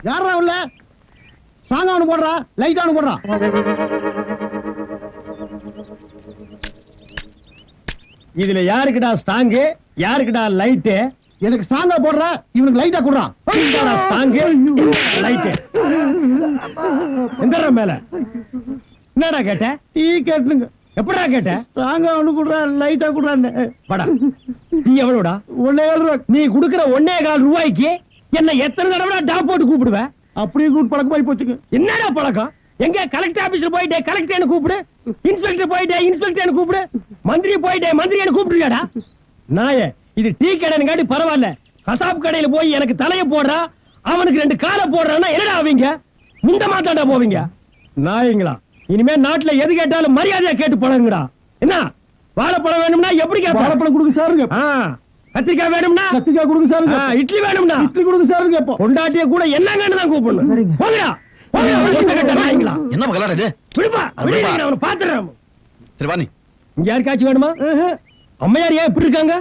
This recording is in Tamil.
யாரா உள்ள ஸ்ட்ராங்கா ஒண்ணு போடுறா, லைட்டா ஒண்ணு போடுறா. இதுல யாருக்குடா ஸ்ட்ராங்கு, யாருக்குடா லைட்டு? எனக்கு ஸ்ட்ராங்கா போடுறா, இவனுக்கு லைட்டா குடுறா. ஸ்ட்ராங்கு லைட்டு எங்கடா மேல? என்னடா கேட்ட? டீ கேட்டுங்க. எப்படா கேட்ட? ஸ்ட்ராங்கா ஒண்ணு குடுறா, லைட்டா குடுறான்னு. வாடா. நீ எவ்வளவுடா? 1.25 ரூபாய். நீ குடுக்குற 1.25 ரூபாய்க்கு என்ன எத்தனை தடவை டாப் போட்டு கூப்பிடுவ? அப்படியே கூட்டு பழக்கமாயி போச்சுங்க. என்னடா பழக்கம்? எங்க கலெக்டர் ஆபீஸ்ல போயிட்டே கலெக்டர் கூப்பிடு, இன்ஸ்பெக்டர் போயிட்டே இன்ஸ்பெக்டர் கூப்பிடு, மந்திரி போயிட்டே மந்திரி கூப்பிடுறியாடா? நாயே, இது டீ கடைன்னு காட்டி பரவாயில்ல. கசாப் கடையில போய் எனக்கு தலைய போடுறா, அவனுக்கு 2 காலை போடுறான்னா என்னடா ஆவீங்க? முந்த மாத்தாண்டா போவீங்க நாயங்களா. இனிமே நாட்டுல எது கேட்டாலும் மரியாதையா கேட்டு பழகுங்கடா. என்ன வாழைப்பழம் வேணும்னா எப்படி கேட்ப? வாழைப்பழம் கொடுங்க சாருங்க. கத்திரிக்காய் வேணும்னா கத்திரிக்காய் கொடுங்க சாருங்க. இட்லி வேணும்னா இட்லி கொடுங்க சாருங்க. பொண்டாட்டிய கூட என்னங்கன்னு தான் கூப்பிடணும். போங்கடா. என்ன மகளா இது? விடுப்பா, அவனை பாத்துறேன். சரி வா. நீ இங்க யாருக்காச்சும் வேணுமா? அம்மையார் ஏன் இப்படி இருக்காங்க?